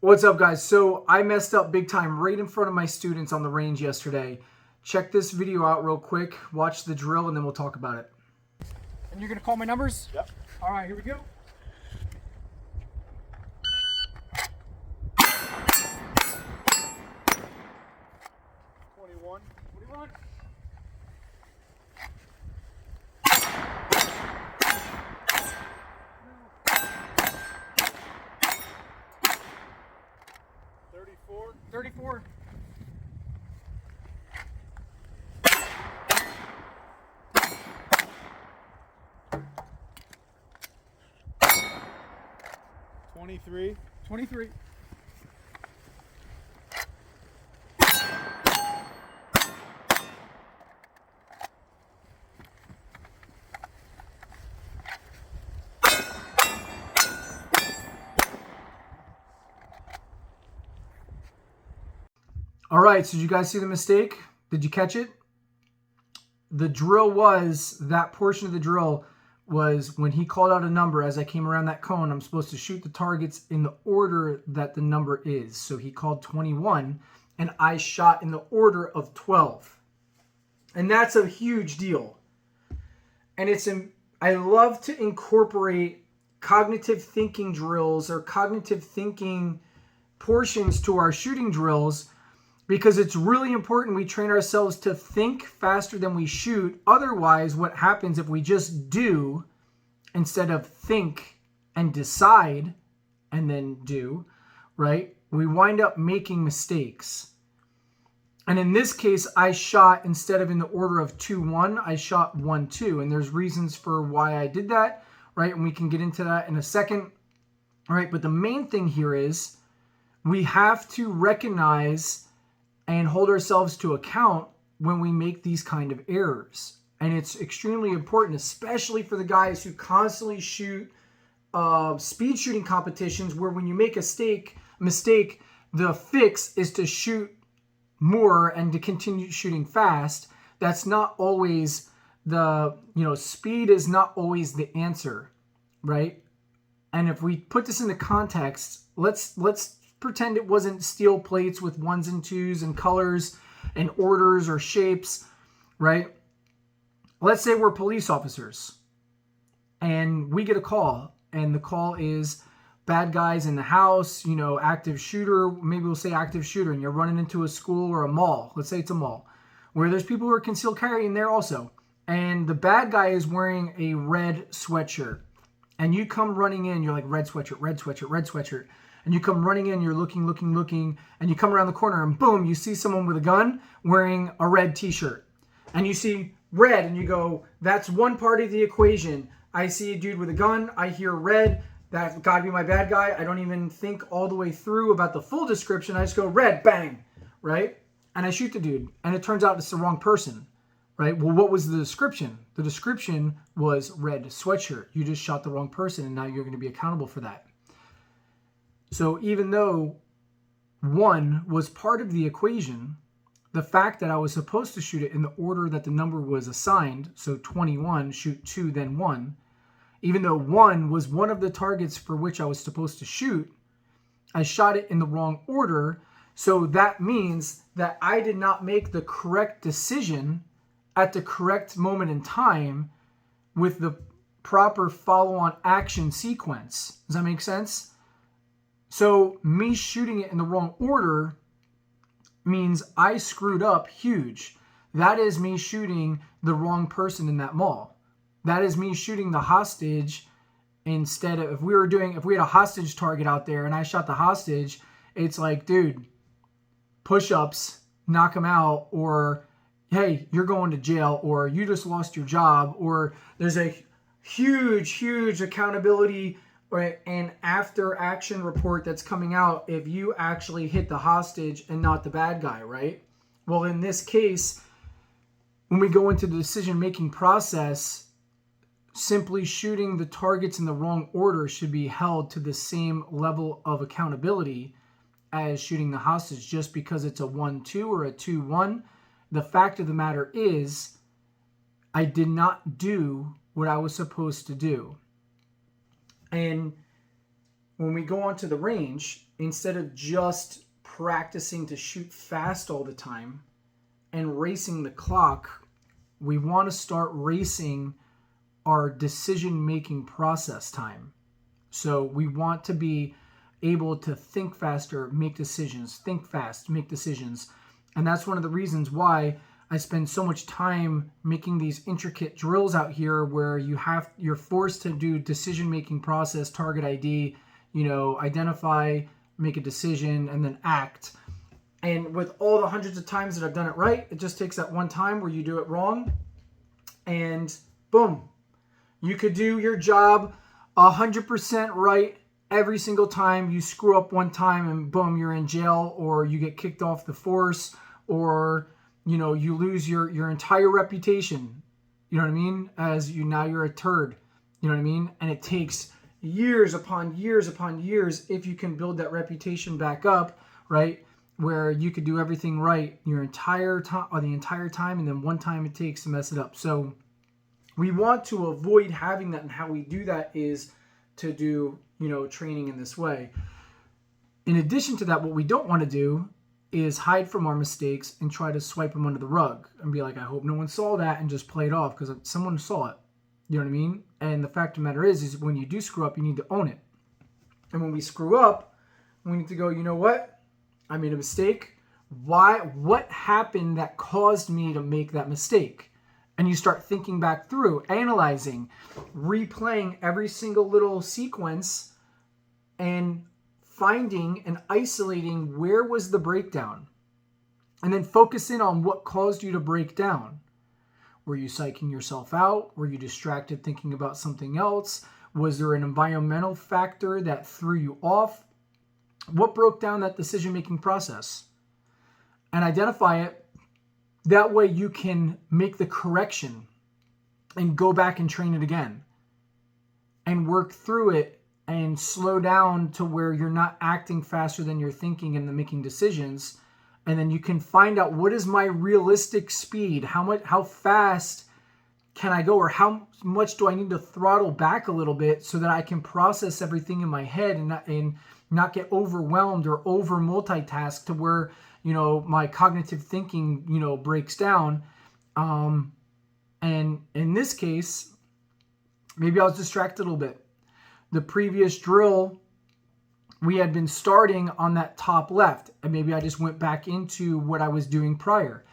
What's up, guys? So I messed up big time right in front of my students on the range yesterday. Check this video out real quick, watch the drill, and then we'll talk about it. And you're going to call my numbers? Yep. All right, here we go. Twenty-one. Thirty-four. 34. 23. 23. All right, so did you guys see the mistake? Did you catch it? The drill was, that portion of the drill was when he called out a number as I came around that cone, I'm supposed to shoot the targets in the order that the number is. So he called 21 and I shot in the order of 12. And that's a huge deal. And I love to incorporate cognitive thinking drills or cognitive thinking portions to our shooting drills, because it's really important we train ourselves to think faster than we shoot. Otherwise, what happens if we just do instead of think and decide and then do, right? We wind up making mistakes. And in this case, I shot, instead of in the order of 2-1, I shot 1-2. And there's reasons for why I did that, right? And we can get into that in a second, all right? But the main thing here is we have to recognize and hold ourselves to account when we make these kind of errors. And it's extremely important, especially for the guys who constantly shoot speed shooting competitions, where when you make a mistake, the fix is to shoot more and to continue shooting fast. That's not always speed is not always the answer, right? And if we put this into context, let's pretend it wasn't steel plates with 1s and 2s and colors and orders or shapes, right? Let's say we're police officers and we get a call, and the call is bad guys in the house, active shooter. Maybe we'll say active shooter, and you're running into a school or a mall. Let's say it's a mall where there's people who are concealed carrying there also. And the bad guy is wearing a red sweatshirt, and you come running in, you're like, red sweatshirt, red sweatshirt, red sweatshirt. And you come running in, you're looking, and you come around the corner and boom, you see someone with a gun wearing a red t-shirt. And you see red and you go, that's one part of the equation. I see a dude with a gun, I hear red, that's gotta be my bad guy. I don't even think all the way through about the full description. I just go red, bang, right? And I shoot the dude, and it turns out it's the wrong person, right? Well, what was the description? The description was red sweatshirt. You just shot the wrong person, and now you're gonna be accountable for that. So even though 1 was part of the equation, the fact that I was supposed to shoot it in the order that the number was assigned, so 21, shoot 2, then 1, even though 1 was one of the targets for which I was supposed to shoot, I shot it in the wrong order. So that means that I did not make the correct decision at the correct moment in time with the proper follow-on action sequence. Does that make sense? So me shooting it in the wrong order means I screwed up huge. That is me shooting the wrong person in that mall. That is me shooting the hostage instead of, if we had a hostage target out there and I shot the hostage, it's like, dude, push-ups, knock him out, or hey, you're going to jail, or you just lost your job, or there's a huge accountability and after action report that's coming out if you actually hit the hostage and not the bad guy, right? Well, in this case, when we go into the decision-making process, simply shooting the targets in the wrong order should be held to the same level of accountability as shooting the hostage. Just because it's a 1-2 or a 2-1, the fact of the matter is I did not do what I was supposed to do. And when we go onto the range, instead of just practicing to shoot fast all the time and racing the clock, we want to start racing our decision-making process time. So we want to be able to think faster, make decisions, think fast, make decisions. And that's one of the reasons why I spend so much time making these intricate drills out here where you're forced to do decision-making process, target ID, identify, make a decision, and then act. And with all the hundreds of times that I've done it right, it just takes that one time where you do it wrong, and boom, you could do your job 100% right every single time. You screw up one time and boom, you're in jail, or you get kicked off the force, or you lose your entire reputation. You know what I mean? Now you're a turd. You know what I mean? And it takes years upon years upon years if you can build that reputation back up, right? Where you could do everything right the entire time, and then one time it takes to mess it up. So we want to avoid having that, and how we do that is to do, training in this way. In addition to that, what we don't want to do is hide from our mistakes and try to swipe them under the rug and be like, I hope no one saw that, and just play it off because someone saw it. You know what I mean? And the fact of the matter is when you do screw up, you need to own it. And when we screw up, we need to go, you know what? I made a mistake. Why? What happened that caused me to make that mistake? And you start thinking back through, analyzing, replaying every single little sequence, and finding and isolating where was the breakdown. And then focus in on what caused you to break down. Were you psyching yourself out? Were you distracted thinking about something else? Was there an environmental factor that threw you off? What broke down that decision-making process? And identify it. That way you can make the correction and go back and train it again. And work through it and slow down to where you're not acting faster than you're thinking and making decisions. And then you can find out, what is my realistic speed? How fast can I go? Or how much do I need to throttle back a little bit so that I can process everything in my head and not get overwhelmed or over multitask to where, my cognitive thinking, breaks down. And in this case, maybe I was distracted a little bit. The previous drill, we had been starting on that top left, and maybe I just went back into what I was doing prior.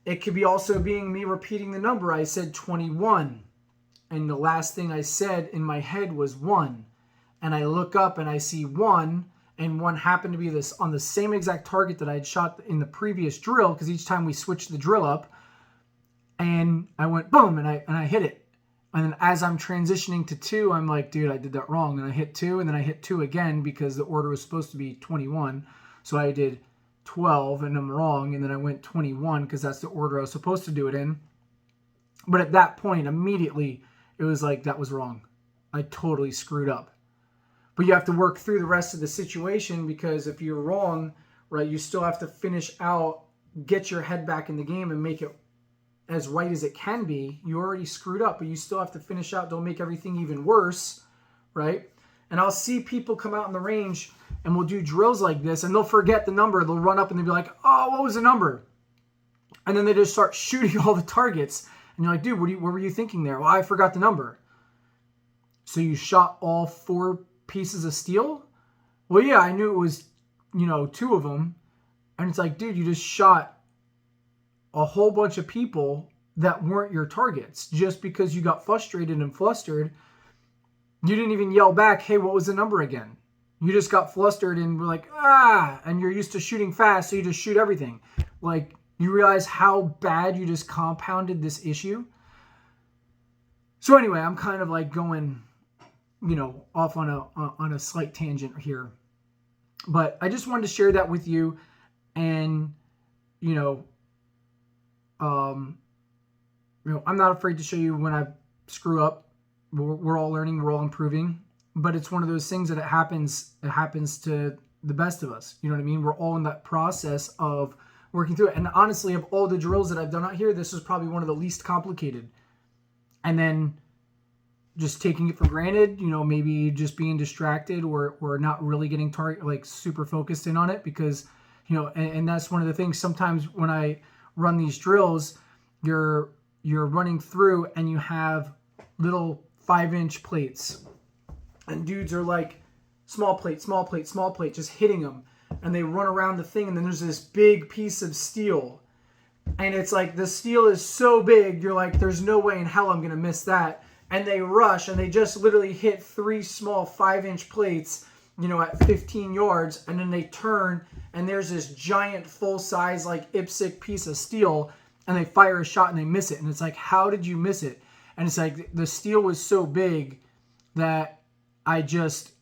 It could be also being me repeating the number. I said 21, and the last thing I said in my head was 1. And I look up and I see 1, and 1 happened to be this on the same exact target that I had shot in the previous drill, because each time we switched the drill up, and I went boom, and I hit it. And then as I'm transitioning to 2, I'm like, dude, I did that wrong. And I hit 2, and then I hit 2 again because the order was supposed to be 21. So I did 12, and I'm wrong. And then I went 21 because that's the order I was supposed to do it in. But at that point, immediately, it was like, that was wrong. I totally screwed up. But you have to work through the rest of the situation, because if you're wrong, right, you still have to finish out, get your head back in the game and make it as right as it can be. You already screwed up, but you still have to finish out. Don't make everything even worse, right? And I'll see people come out in the range and we'll do drills like this, and they'll forget the number. They'll run up and they'll be like, oh, what was the number? And then they just start shooting all the targets. And you're like, dude, what were you thinking there? Well, I forgot the number. So you shot all 4 pieces of steel? Well, yeah, I knew it was, 2 of them. And it's like, dude, you just shot a whole bunch of people that weren't your targets just because you got frustrated and flustered. You didn't even yell back, hey, what was the number again? You just got flustered and were like, and you're used to shooting fast, so you just shoot everything. Like, you realize how bad you just compounded this issue? So anyway, I'm kind of like going, off on a slight tangent here. But I just wanted to share that with you. And, I'm not afraid to show you when I screw up. We're all learning, we're all improving, but it's one of those things that it happens to the best of us. You know what I mean? We're all in that process of working through it. And honestly, of all the drills that I've done out here, this is probably one of the least complicated. And then just taking it for granted, maybe just being distracted or not really getting super focused in on it, because, and that's one of the things sometimes when I run these drills, you're running through and you have little 5-inch plates and dudes are like small plate, small plate, small plate, just hitting them, and they run around the thing, and then there's this big piece of steel, and it's like the steel is so big, you're like, there's no way in hell I'm gonna miss that. And they rush and they just literally hit 3 small 5-inch plates, at 15 yards. And then they turn and there's this giant full size, like IPSC piece of steel, and they fire a shot and they miss it. And it's like, how did you miss it? And it's like the steel was so big that I just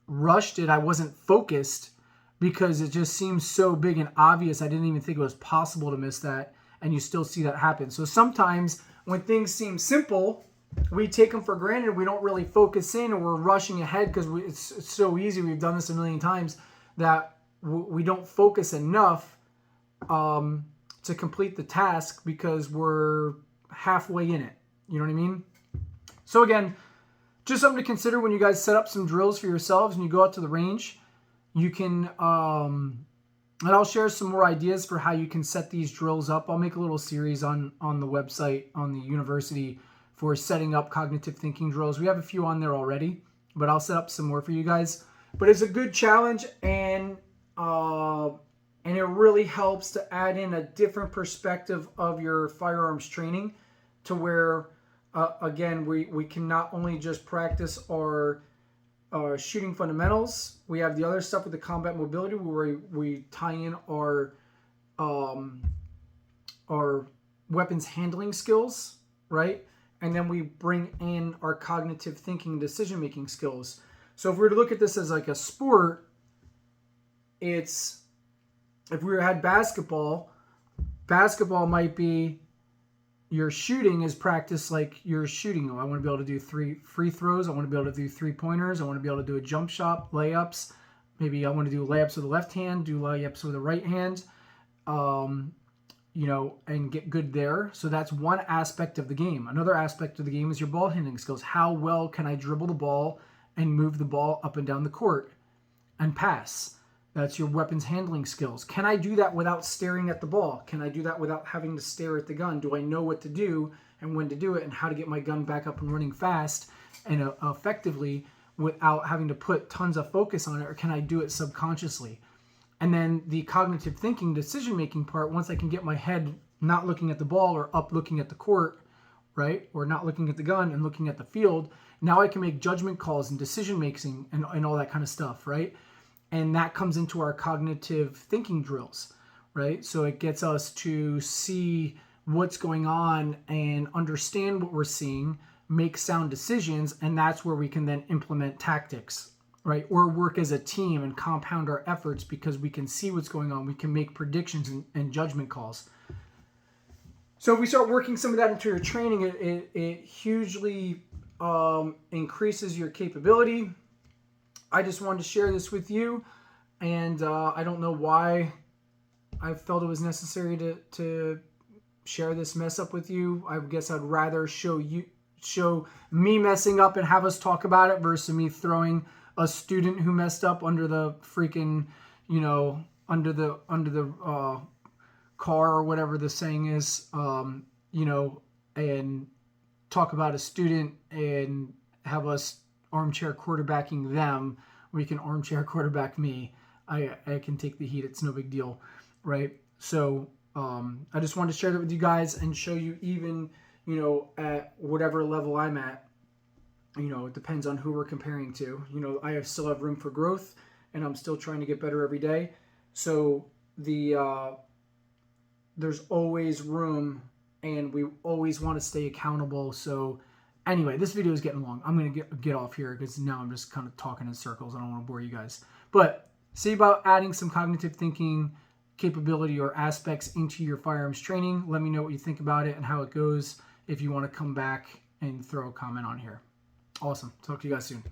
rushed it. I wasn't focused because it just seems so big and obvious. I didn't even think it was possible to miss that. And you still see that happen. So sometimes when things seem simple, we take them for granted. We don't really focus in, or we're rushing ahead because it's so easy. We've done this a million times that we don't focus enough to complete the task because we're halfway in it. You know what I mean? So again, just something to consider when you guys set up some drills for yourselves and you go out to the range. You can, and I'll share some more ideas for how you can set these drills up. I'll make a little series on the website, on the university, for setting up cognitive thinking drills. We have a few on there already, but I'll set up some more for you guys. But it's a good challenge, and it really helps to add in a different perspective of your firearms training, to where, again, we can not only just practice our shooting fundamentals. We have the other stuff with the combat mobility, where we tie in our weapons handling skills, right? And then we bring in our cognitive thinking, decision-making skills. So if we were to look at this as like a sport, if we had basketball might be your shooting is practice, like you're shooting. I want to be able to do 3 free throws. I want to be able to do 3-pointers. I want to be able to do a jump shot, layups. Maybe I want to do layups with the left hand, do layups with the right hand, and get good there. So that's one aspect of the game. Another aspect of the game is your ball handling skills. How well can I dribble the ball and move the ball up and down the court and pass? That's your weapons handling skills. Can I do that without staring at the ball? Can I do that without having to stare at the gun? Do I know what to do and when to do it, and how to get my gun back up and running fast and effectively without having to put tons of focus on it? Or can I do it subconsciously? And then the cognitive thinking, decision-making part, once I can get my head not looking at the ball or up looking at the court, right? Or not looking at the gun and looking at the field, now I can make judgment calls and decision-making and all that kind of stuff, right? And that comes into our cognitive thinking drills, right? So it gets us to see what's going on and understand what we're seeing, make sound decisions, and that's where we can then implement tactics, right? Or work as a team and compound our efforts because we can see what's going on. We can make predictions and judgment calls. So if we start working some of that into your training, it hugely increases your capability. I just wanted to share this with you, and I don't know why I felt it was necessary to share this mess up with you. I guess I'd rather show me messing up and have us talk about it versus me throwing a student who messed up under the freaking, under the car or whatever the saying is, and talk about a student and have us armchair quarterbacking them. We can armchair quarterback me. I can take the heat. It's no big deal, right? So I just wanted to share that with you guys and show you, even, at whatever level I'm at, it depends on who we're comparing to. I still have room for growth, and I'm still trying to get better every day. So there's always room, and we always want to stay accountable. So anyway, this video is getting long. I'm going to get off here because now I'm just kind of talking in circles. I don't want to bore you guys. But see about adding some cognitive thinking capability or aspects into your firearms training. Let me know what you think about it and how it goes if you want to come back and throw a comment on here. Awesome. Talk to you guys soon.